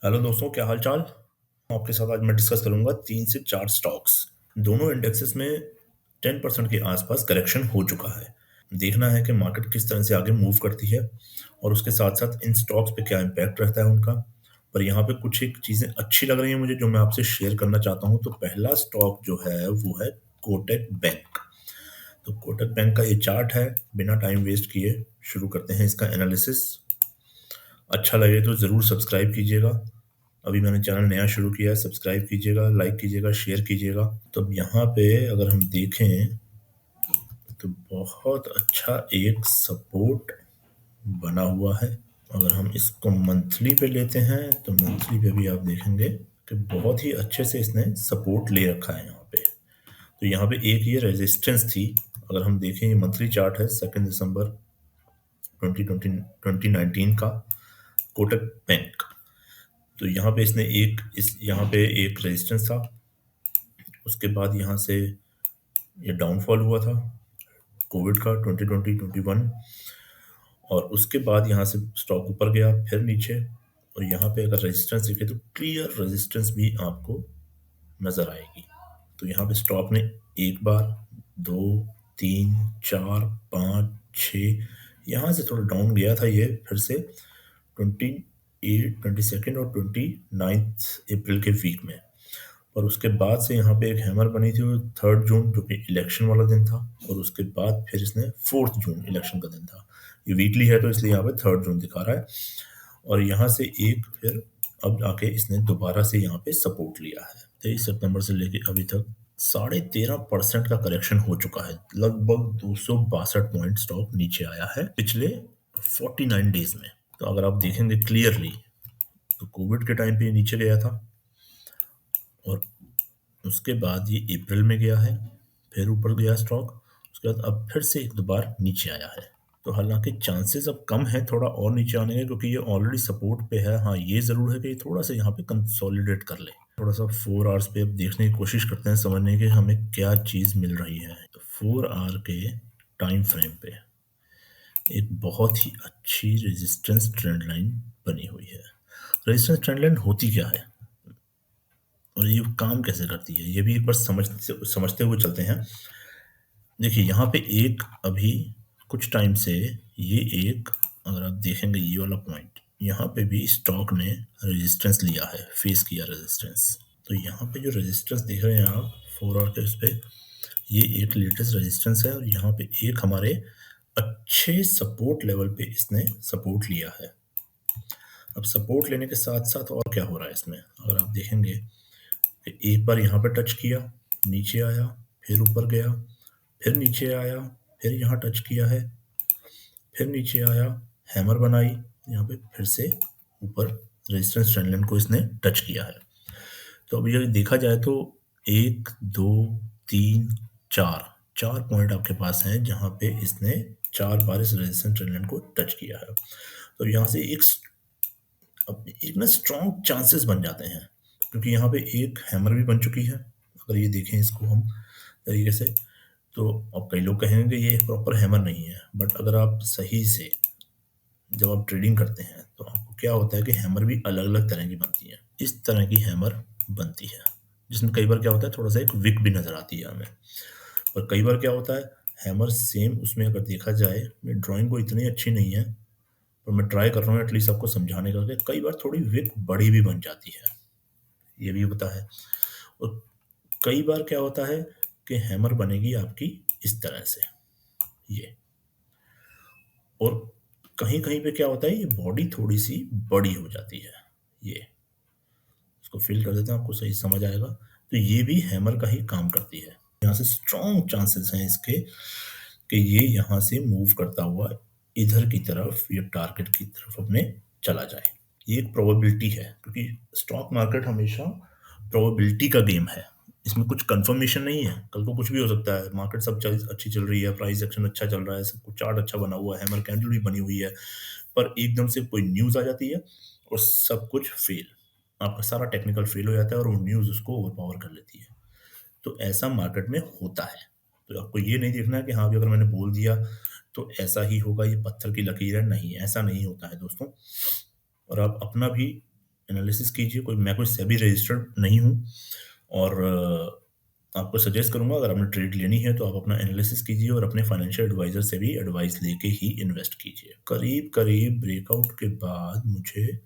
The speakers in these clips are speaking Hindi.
हेलो दोस्तों, क्या हाल चाल। आपके साथ आज मैं डिस्कस करूंगा 3 से 4 स्टॉक्स। दोनों इंडेक्सेस में 10% के आसपास करेक्शन हो चुका है। देखना है कि मार्केट किस तरह से आगे मूव करती है और उसके साथ साथ इन स्टॉक्स पे क्या इम्पैक्ट रहता है उनका। पर यहाँ पे कुछ एक चीज़ें अच्छी लग रही हैं मुझे, जो मैं आपसे शेयर करना चाहता हूँ। तो पहला स्टॉक जो है वो है कोटक बैंक। तो कोटक बैंक का ये चार्ट है। बिना टाइम वेस्ट किए शुरू करते हैं इसका एनालिसिस। अच्छा लगे तो ज़रूर सब्सक्राइब कीजिएगा। अभी मैंने चैनल नया शुरू किया है, सब्सक्राइब कीजिएगा, लाइक कीजिएगा, शेयर कीजिएगा। तो अब यहाँ पे अगर हम देखें तो बहुत अच्छा एक सपोर्ट बना हुआ है। अगर हम इसको मंथली पे लेते हैं तो मंथली पे भी आप देखेंगे कि बहुत ही अच्छे से इसने सपोर्ट ले रखा है यहाँ पे। तो यहाँ पे एक ये रेजिस्टेंस थी। अगर हम देखें, ये मंथली चार्ट है 2 दिसंबर 2019 का, कोटक बैंक। तो यहाँ पे इसने एक इस यहाँ पे एक रेजिस्टेंस था। उसके बाद यहाँ से ये डाउनफॉल हुआ था कोविड का 2020-21। और उसके बाद यहाँ से स्टॉक ऊपर गया, फिर नीचे। और यहाँ पे अगर रेजिस्टेंस दिखे तो क्लियर रेजिस्टेंस भी आपको नजर आएगी। तो यहाँ पे स्टॉक ने एक बार, दो, तीन, चार, पाँच, छ, यहाँ से थोड़ा डाउन गया था ये फिर से 22 और 29 अप्रैल के वीक में। और उसके बाद से यहाँ पे एक हैमर बनी थी, वो 3 जून, जो कि इलेक्शन वाला दिन था। और उसके बाद फिर इसने 4 जून, इलेक्शन का दिन था। ये वीकली है तो इसलिए यहाँ पे 3 जून दिखा रहा है। और यहाँ से एक फिर अब आके इसने दोबारा से यहाँ पे सपोर्ट लिया है। 23 सितंबर से लेके अभी तक 13.5% का करेक्शन हो चुका है। लगभग 262 पॉइंट स्टॉक नीचे आया है पिछले 49 डेज में। तो अगर आप देखेंगे क्लियरली तो कोविड के टाइम पे ये नीचे गया था और उसके बाद ये अप्रैल में गया है, फिर ऊपर गया स्टॉक। उसके बाद अब फिर से एक दो बार नीचे आया है। तो हालांकि चांसेस अब कम है थोड़ा और नीचे आने के, क्योंकि ये ऑलरेडी सपोर्ट पे है। हाँ, ये ज़रूर है कि ये थोड़ा सा यहाँ पे कंसोलिडेट कर ले। थोड़ा सा 4 आवर्स पे अब देखने की कोशिश करते हैं, समझने की हमें क्या चीज़ मिल रही है। तो 4 आवर के टाइम फ्रेम पे एक बहुत ही अच्छी रेजिस्टेंस ट्रेंड लाइन बनी हुई है। रेजिस्टेंस ट्रेंड लाइन होती क्या है और ये काम कैसे करती है, ये भी एक बार समझते हुए चलते हैं। देखिए, यहाँ पे एक अभी कुछ टाइम से ये एक, अगर आप देखेंगे ये वाला पॉइंट, यहाँ पे भी स्टॉक ने रेजिस्टेंस लिया है, फेस किया रेजिस्टेंस। तो यहाँ पे जो रेजिस्टेंस देख रहे हैं आप 4 आवर के उस पे, ये एक लेटेस्ट रेजिस्टेंस है। और यहाँ पे एक हमारे अच्छे सपोर्ट लेवल पे इसने सपोर्ट लिया है। अब सपोर्ट लेने के साथ साथ और क्या हो रहा है इसमें, अगर आप देखेंगे, एक बार यहाँ पे टच किया, नीचे आया, फिर ऊपर गया, फिर नीचे आया, फिर यहाँ टच किया है, फिर नीचे आया, हैमर बनाई, यहाँ पे फिर से ऊपर रेजिस्टेंस ट्रेंड लाइन को इसने टच किया है। तो अब ये देखा जाए तो 1, 2, 3, 4 चार पॉइंट आपके पास हैं जहाँ पे इसने 4 बार इस रेजिस्टेंस ट्रेंड लाइन को टच किया है। तो यहाँ से एक ना स्ट्रॉन्ग चांसेस बन जाते हैं, क्योंकि यहाँ पे एक हैमर भी बन चुकी है। अगर ये देखें इसको हम तरीके से, तो अब कई लोग कहेंगे ये प्रॉपर हैमर नहीं है, बट अगर आप सही से जब आप ट्रेडिंग करते हैं तो आपको क्या होता है कि हैमर भी अलग अलग तरह की बनती है। इस तरह की हैमर बनती है, जिसमें कई बार क्या होता है थोड़ा सा एक विक भी नजर आती है हमें। पर कई बार क्या होता है, हैमर सेम उसमें अगर देखा जाए, मेरी ड्राइंग को इतनी अच्छी नहीं है पर मैं ट्राई कर रहा हूँ एटलीस्ट आपको समझाने का, कि कई बार थोड़ी विक बड़ी भी बन जाती है, ये भी होता है। और कई बार क्या होता है कि हैमर बनेगी आपकी इस तरह से, ये। और कहीं कहीं पे क्या होता है, ये बॉडी थोड़ी सी बड़ी हो जाती है। ये इसको फिल कर देते हैं, आपको सही समझ आएगा। तो ये भी हैमर का ही काम करती है। यहाँ से स्ट्रॉन्ग चांसेस हैं इसके कि ये यहाँ से मूव करता हुआ इधर की तरफ या टारगेट की तरफ अपने चला जाए। ये एक प्रोबेबिलिटी है, क्योंकि स्टॉक मार्केट हमेशा प्रोबेबिलिटी का गेम है। इसमें कुछ कंफर्मेशन नहीं है, कल को कुछ भी हो सकता है। मार्केट सब अच्छी चल रही है, प्राइस एक्शन अच्छा चल रहा है, सब कुछ चार्ट अच्छा बना हुआ है, हैमर कैंडल भी बनी हुई है, पर एकदम से कोई न्यूज़ आ जाती है और सब कुछ फेल, आपका सारा टेक्निकल फेल हो जाता है और वो न्यूज़ उसको ओवरपावर कर लेती है। तो ऐसा मार्केट में होता है। तो आपको ये नहीं देखना है कि हाँ, अभी अगर मैंने बोल दिया तो ऐसा ही होगा, ये पत्थर की लकीर है। नहीं, ऐसा नहीं होता है दोस्तों। और आप अपना भी एनालिसिस कीजिए। मैं कोई सेबी रजिस्टर्ड नहीं हूँ और आपको सजेस्ट करूँगा अगर आपने ट्रेड लेनी है तो आप अपना एनालिसिस कीजिए और अपने फाइनेंशियल एडवाइज़र से भी एडवाइस लेके ही इन्वेस्ट कीजिए। करीब-करीब ब्रेकआउट के बाद मुझे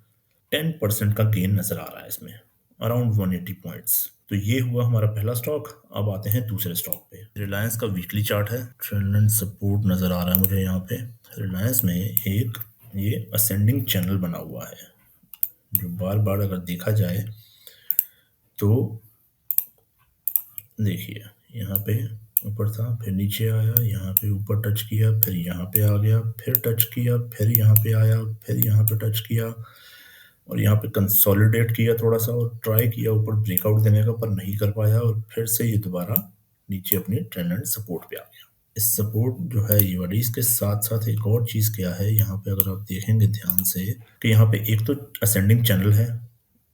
10% का गेन नज़र आ रहा है इसमें, अराउंड 180 पॉइंट्स। तो ये हुआ हमारा पहला स्टॉक। अब आते हैं दूसरे स्टॉक पे। रिलायंस का वीकली चार्ट है, ट्रेंड एंड सपोर्ट नज़र आ रहा है मुझे यहाँ पे। रिलायंस में एक ये असेंडिंग चैनल बना हुआ है, जो बार-बार अगर देखा जाए तो देखिए यहाँ पे ऊपर था, फिर नीचे आया, यहाँ पे ऊपर टच किया, फिर यहाँ पे आ गया, फिर टच किया, फिर यहाँ पे आया, फिर यहाँ पे टच किया और यहाँ पे कंसोलिडेट किया थोड़ा सा और ट्राई किया ऊपर ब्रेकआउट देने का, पर नहीं कर पाया और फिर से ये दोबारा नीचे अपने ट्रेंड एंड सपोर्ट पे आ गया। इस सपोर्ट जो है ये वाली, इसके साथ साथ एक और चीज़ क्या है यहाँ पे, अगर आप देखेंगे ध्यान से कि यहाँ पे एक तो असेंडिंग चैनल है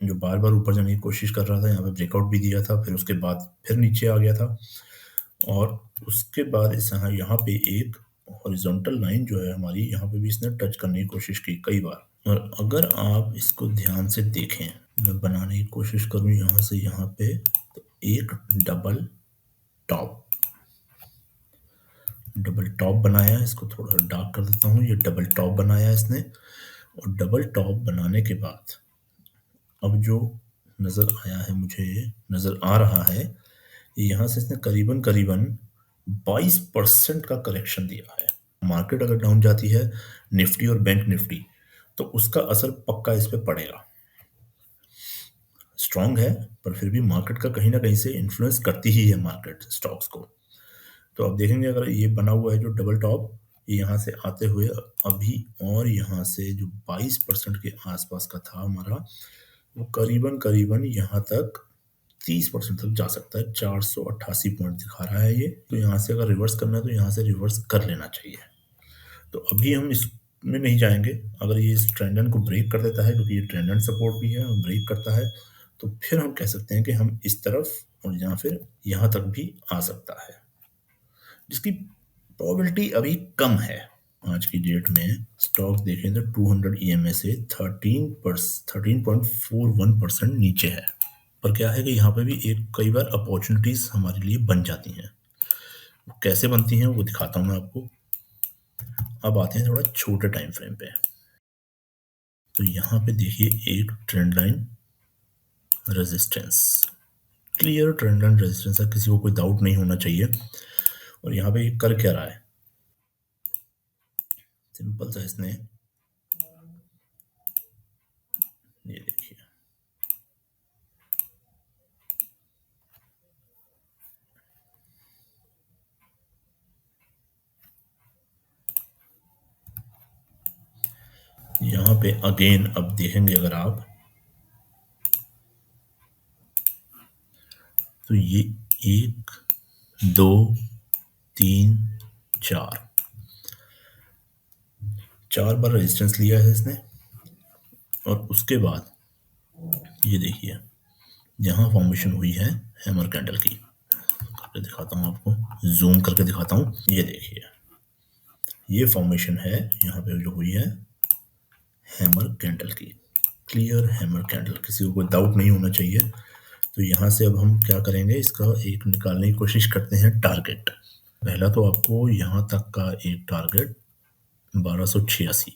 जो बार बार ऊपर जाने की कोशिश कर रहा था, यहाँ पे ब्रेकआउट भी दिया था, फिर उसके बाद फिर नीचे आ गया था और उसके बाद इस यहाँ पे एक हॉरिजॉन्टल लाइन जो है हमारी, यहाँ पे भी इसने टच करने की कोशिश की कई बार। और अगर आप इसको ध्यान से देखें, मैं बनाने की कोशिश करूँ यहाँ से यहाँ पे, तो एक डबल टॉप बनाया। इसको थोड़ा डार्क कर देता हूँ, ये डबल टॉप बनाया इसने। और डबल टॉप बनाने के बाद अब जो नज़र आया है, मुझे नज़र आ रहा है, यहाँ से इसने करीबन करीबन 22% का करेक्शन दिया है। मार्केट अगर डाउन जाती है, निफ्टी और बैंक निफ्टी, तो उसका असर पक्का इस पे पड़ेगा। स्ट्रांग है पर फिर भी मार्केट का कहीं ना कहीं से इन्फ्लुएंस करती ही है मार्केट स्टॉक्स को। तो आप देखेंगे अगर ये बना हुआ है जो डबल टॉप, ये यहाँ से आते हुए अभी और यहाँ से जो 22% के आसपास का था हमारा, वो करीबन करीबन यहाँ तक 30% तक जा सकता है। 488 पॉइंट दिखा रहा है ये। तो यहाँ से अगर रिवर्स करना है तो यहाँ से रिवर्स कर लेना चाहिए। तो अभी हम इसमें नहीं जाएंगे। अगर ये इस ट्रेंड लाइन को ब्रेक कर देता है, क्योंकि ये ट्रेंड लाइन सपोर्ट भी है, और ब्रेक करता है तो फिर हम कह सकते हैं कि हम इस तरफ और या फिर यहाँ तक भी आ सकता है, जिसकी प्रोबेबिलिटी अभी कम है। आज की डेट में स्टॉक देखें तो 200 EMA से 13.41% नीचे है। पर क्या है कि यहाँ पे भी एक कई बार अपॉर्चुनिटीज हमारे लिए बन जाती हैं। वो कैसे बनती हैं वो दिखाता हूँ मैं आपको। अब आते हैं थोड़ा छोटे टाइम फ्रेम पे। तो यहाँ पे देखिए एक trend line resistance, clear trend line resistance है, किसी को कोई डाउट नहीं होना चाहिए। और यहाँ पे कर क्या रहा है, सिंपल सा इसने ये देखिए, यहाँ पे अगेन अब देखेंगे अगर आप, तो ये 1 2 3 4 बार रेजिस्टेंस लिया है इसने। और उसके बाद ये देखिए यहाँ फॉर्मेशन हुई है हैमर कैंडल की। करके दिखाता हूँ आपको, जूम करके दिखाता हूँ। ये देखिए ये फॉर्मेशन है यहाँ पे जो हुई है हैमर कैंडल की, क्लियर हैमर कैंडल, किसी को कोई डाउट नहीं होना चाहिए। तो यहाँ से अब हम क्या करेंगे, इसका एक निकालने की कोशिश करते हैं टारगेट। पहला तो आपको यहाँ तक का एक टारगेट 1286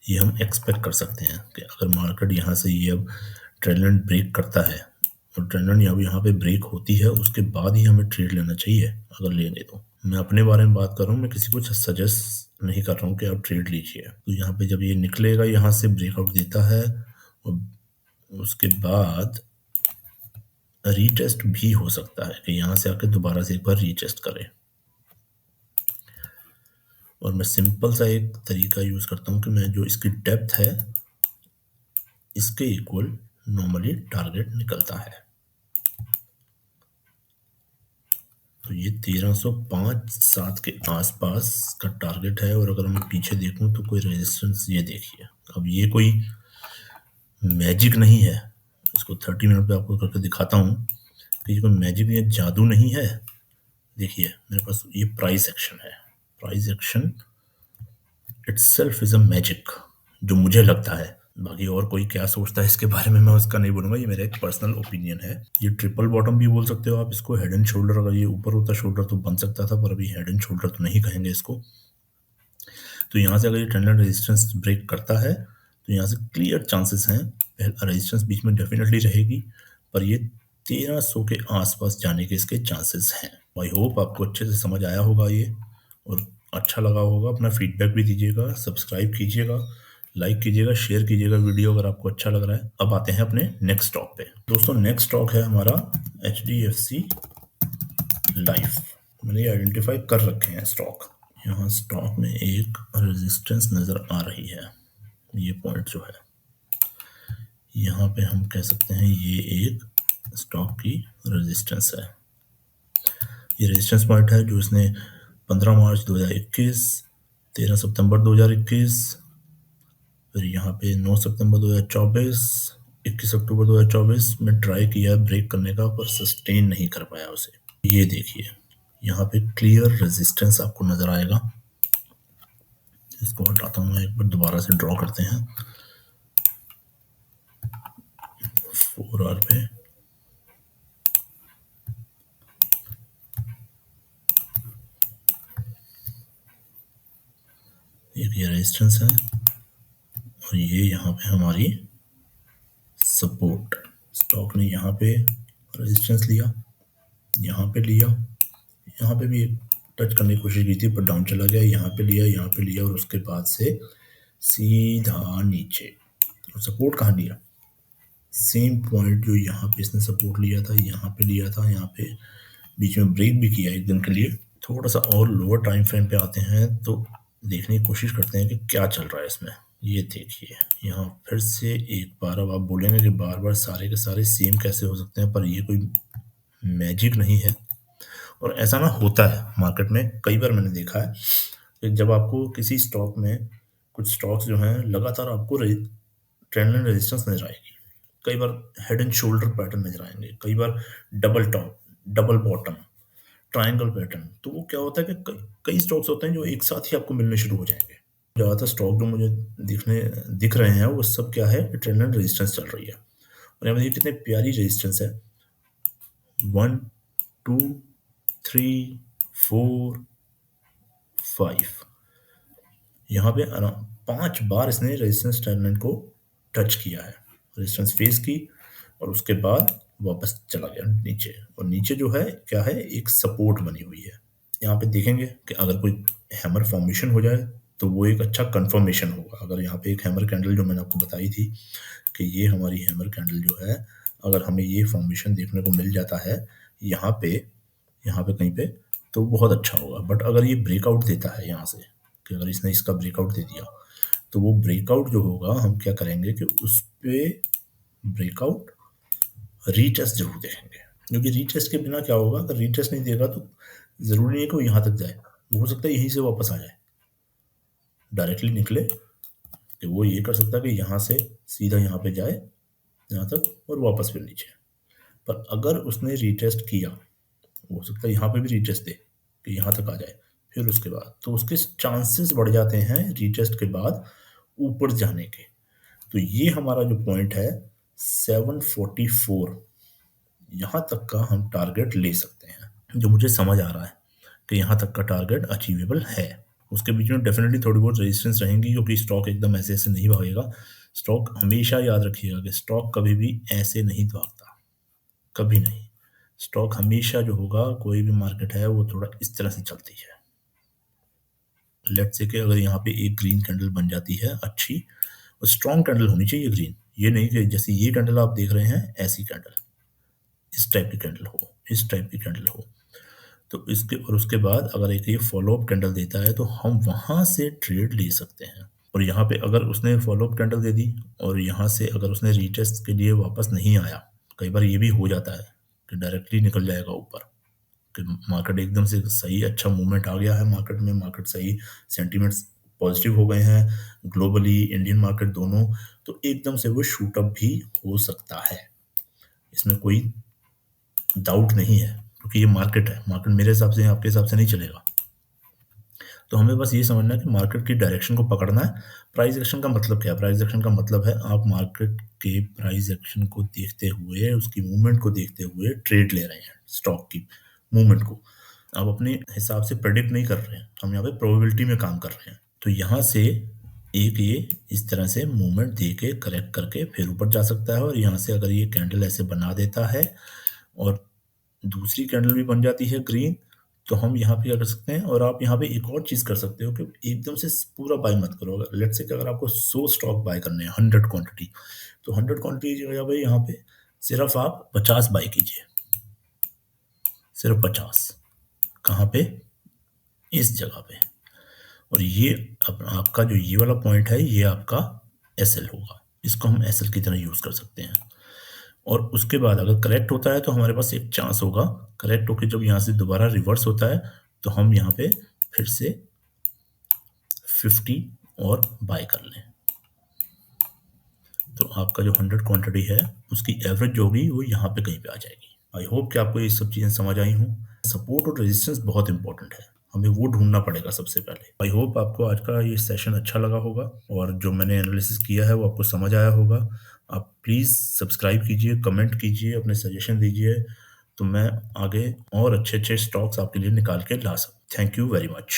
ये हम एक्सपेक्ट कर सकते हैं कि अगर मार्केट यहाँ से ये अब ट्रेंड लाइन ब्रेक करता है, और ट्रेंड लाइन यहाँ पे ब्रेक होती है, उसके बाद ही हमें ट्रेड लेना चाहिए अगर लेंगे तो। मैं अपने बारे में बात कर रहा हूँ, मैं किसी को सजेस्ट नहीं कर रहा हूँ कि आप ट्रेड लीजिए। तो यहाँ पे जब ये निकलेगा, यहाँ से ब्रेकआउट देता है और उसके बाद रीटेस्ट भी हो सकता है कि यहाँ से आके दोबारा से एक बार रीटेस्ट करे। और मैं सिंपल सा एक तरीका यूज करता हूँ कि मैं जो इसकी डेप्थ है इसके इक्वल नॉर्मली टारगेट निकलता है। तो ये 1305-7 के आसपास का टारगेट है। और अगर मैं पीछे देखूं तो कोई रेजिस्टेंस, ये देखिए, अब ये कोई मैजिक नहीं है, इसको 30 मिनट पे आपको करके दिखाता हूँ कि ये कोई मैजिक या जादू नहीं है। देखिए मेरे पास ये प्राइस एक्शन है, price action itself is a magic, जो मुझे लगता है। बाकी और कोई क्या सोचता है इसके बारे में मैं उसका नहीं बोलूंगा, ये मेरा एक पर्सनल ओपिनियन है। ये ट्रिपल बॉटम भी बोल सकते हो आप इसको, हेड एंड शोल्डर, अगर ये ऊपर होता शोल्डर तो बन सकता था, पर अभी हेड एंड शोल्डर तो नहीं कहेंगे इसको। तो यहाँ से अगर ये ट्रेंड रेजिस्टेंस ब्रेक करता है तो यहाँ से क्लियर चांसेस हैं, रेजिस्टेंस बीच में डेफिनेटली रहेगी, पर ये 1300 के आसपास जाने के इसके चांसेस हैं। आई होप आपको अच्छे से समझ आया होगा ये, और अच्छा लगा होगा। अपना फीडबैक भी दीजिएगा, सब्सक्राइब कीजिएगा, लाइक कीजिएगा, शेयर कीजिएगा वीडियो अगर आपको अच्छा लग रहा है। अब आते हैं अपने नेक्स्ट स्टॉक पे। दोस्तों नेक्स्ट स्टॉक है हमारा HDFC लाइफ। मैंने आइडेंटिफाई कर रखे हैं स्टॉक। यहाँ स्टॉक में एक रेजिस्टेंस नज़र आ रही है, ये पॉइंट जो है यहाँ पे हम कह सकते हैं ये एक स्टॉक की रेजिस्टेंस है। ये रेजिस्टेंस पॉइंट है जो इसने 15 मार्च 2021, 13 सितंबर 2021, फिर यहाँ पे 9 सितंबर 2024, 21 अक्टूबर 2024 में ट्राई किया ब्रेक करने का, पर सस्टेन नहीं कर पाया उसे। ये देखिए यहाँ पे क्लियर रेजिस्टेंस आपको नजर आएगा। इसको हटाता हूँ मैं, एक बार दोबारा से ड्रॉ करते हैं 4 आवर पे। एक ये रेजिस्टेंस है और ये यहाँ पे हमारी सपोर्ट। स्टॉक ने यहाँ पे रेजिस्टेंस लिया, यहाँ पे लिया, यहाँ पे भी टच करने की कोशिश की थी पर डाउन चला गया, यहाँ पे लिया, यहाँ पे लिया, और उसके बाद से सीधा नीचे। और सपोर्ट कहाँ लिया? सेम पॉइंट जो यहाँ पे इसने सपोर्ट लिया था, यहाँ पे लिया था, यहाँ पे बीच में ब्रेक भी किया एक दिन के लिए। थोड़ा सा और लोअर टाइम फ्रेम पे आते हैं तो देखने की कोशिश करते हैं कि क्या चल रहा है इसमें। ये देखिए यहाँ फिर से एक बार, अब आप बोलेंगे कि बार बार सारे के सारे सेम कैसे हो सकते हैं, पर ये कोई मैजिक नहीं है, और ऐसा ना होता है मार्केट में। कई बार मैंने देखा है कि जब आपको किसी स्टॉक में, कुछ स्टॉक्स जो हैं लगातार आपको ट्रेंड एंड रेजिस्टेंस नजर आएगी, कई बार हेड एंड शोल्डर पैटर्न नजर आएंगे, कई बार double top, double bottom, triangle pattern. तो वो क्या होता है कि कई स्टॉक्स होते हैं जो एक साथ ही आपको मिलने शुरू हो जाएंगे। ज़्यादातर स्टॉक जो मुझे दिख रहे हैं वो सब क्या है, ट्रेंड एंड रेजिस्टेंस चल रही है। और यहाँ पे कितने प्यारी रेजिस्टेंस है, 1 2 3 4 5। यहाँ पे 5 बार इसने रेजिस्टेंस टर्मिनल को टच किया है, रेजिस्टेंस फेस की, और उसके बाद वापस चला गया नीचे। और नीचे जो है क्या है, एक सपोर्ट बनी हुई है। यहाँ पे देखेंगे कि अगर कोई हैमर फॉर्मेशन हो जाए तो वो एक अच्छा कंफर्मेशन होगा। अगर यहाँ पे एक हैमर कैंडल जो मैंने आपको बताई थी कि ये हमारी हैमर कैंडल जो है, अगर हमें ये फॉर्मेशन देखने को मिल जाता है यहाँ पे कहीं पे, तो बहुत अच्छा होगा। बट अगर ये ब्रेकआउट देता है यहाँ से, कि अगर इसने इसका ब्रेकआउट दे दिया, तो वो ब्रेकआउट जो होगा हम क्या करेंगे कि उस पे ब्रेकआउट रीटेस्ट जरूर देखेंगे, क्योंकि रीटेस्ट के बिना क्या होगा, अगर रीटेस्ट नहीं देगा तो जरूरी नहीं है कि वो यहाँ तक जाए, वो हो सकता है यहीं से वापस आ जाए, डायरेक्टली निकले। कि वो ये कर सकता है कि यहाँ से सीधा यहाँ पे जाए, यहाँ तक, और वापस फिर नीचे। पर अगर उसने रीटेस्ट किया, हो सकता है यहाँ पे भी रीटेस्ट दे कि यहाँ तक आ जाए, फिर उसके बाद तो उसके चांसेस बढ़ जाते हैं रीटेस्ट के बाद ऊपर जाने के। तो ये हमारा जो पॉइंट है 744, यहाँ तक का हम टारगेट ले सकते हैं, जो मुझे समझ आ रहा है कि यहाँ तक का टारगेट अचीवेबल है। उसके बीच में डेफिनेटली थोड़ी बहुत रेजिस्टेंस रहेंगी, क्योंकि स्टॉक एकदम ऐसे ऐसे नहीं भागेगा। स्टॉक हमेशा याद रखिएगा कि स्टॉक कभी भी ऐसे नहीं भागता, कभी नहीं। स्टॉक हमेशा जो होगा, कोई भी मार्केट है, वो थोड़ा इस तरह से चलती है। लेट्स से कि अगर यहाँ पे एक ग्रीन कैंडल बन जाती है अच्छी, और स्ट्रॉन्ग कैंडल होनी चाहिए ग्रीन, ये नहीं कि जैसे ये कैंडल आप देख रहे हैं ऐसी कैंडल, इस टाइप की कैंडल हो, इस टाइप की कैंडल हो। तो इसके और उसके बाद अगर एक ये फॉलोअप कैंडल देता है तो हम वहां से ट्रेड ले सकते हैं। और यहाँ पे अगर उसने फॉलोअप कैंडल दे दी और यहाँ से अगर उसने रीटेस्ट के लिए वापस नहीं आया, कई बार ये भी हो जाता है कि डायरेक्टली निकल जाएगा ऊपर, कि मार्केट एकदम से सही अच्छा मूवमेंट आ गया है मार्केट में, मार्केट सही, सेंटीमेंट्स पॉजिटिव हो गए हैं ग्लोबली, इंडियन मार्केट दोनों, तो एकदम से वो शूटअप भी हो सकता है, इसमें कोई डाउट नहीं है, क्योंकि ये मार्केट है। मार्केट मेरे हिसाब से आपके हिसाब से नहीं चलेगा। तो हमें बस ये समझना है कि मार्केट की डायरेक्शन को पकड़ना है। प्राइस एक्शन का मतलब क्या है? प्राइस एक्शन का मतलब है आप मार्केट के प्राइस एक्शन को देखते हुए, उसकी मूवमेंट को देखते हुए ट्रेड ले रहे हैं, स्टॉक की मूवमेंट को। आप अपने हिसाब से प्रेडिक्ट नहीं कर रहे हैं, हम यहाँ पे प्रोबेबिलिटी में काम कर रहे हैं। तो यहाँ से एक ये इस तरह से मूवमेंट दे के करेक्ट करके फिर ऊपर जा सकता है, और यहाँ से अगर ये कैंडल ऐसे बना देता है और दूसरी कैंडल भी बन जाती है ग्रीन, तो हम यहाँ पे क्या कर सकते हैं, और आप यहाँ पे एक और चीज़ कर सकते हो कि एकदम से पूरा बाय मत करो। अगर लेट्स से कि अगर आपको 100 स्टॉक बाय करने हैं, 100 क्वांटिटी, तो 100 क्वांटिटी की जगह पे यहाँ पे सिर्फ आप 50 बाय कीजिए, सिर्फ 50। कहाँ पे? इस जगह पे। और ये आपका जो ये वाला पॉइंट है, ये आपका एसएल होगा। इसको हम एसएल की तरह यूज़ कर सकते हैं। और उसके बाद अगर करेक्ट होता है तो हमारे पास एक चांस होगा, करेक्ट होके जब यहाँ से दोबारा रिवर्स होता है तो हम यहाँ पे फिर से 50 और बाय कर लें। तो आपका जो 100 क्वांटिटी है उसकी एवरेज जो होगी वो यहाँ पे कहीं पे आ जाएगी। आई होप कि आपको ये सब चीज़ें समझ आई हूँ। सपोर्ट और रेजिस्टेंस बहुत इंपॉर्टेंट है, हमें वो ढूंढना पड़ेगा सबसे पहले। आई होप आपको आज का ये सेशन अच्छा लगा होगा और जो मैंने एनालिसिस किया है वो आपको समझ आया होगा। आप प्लीज़ सब्सक्राइब कीजिए, कमेंट कीजिए, अपने सजेशन दीजिए, तो मैं आगे और अच्छे अच्छे स्टॉक्स आपके लिए निकाल के ला सकूँ। Thank you very much.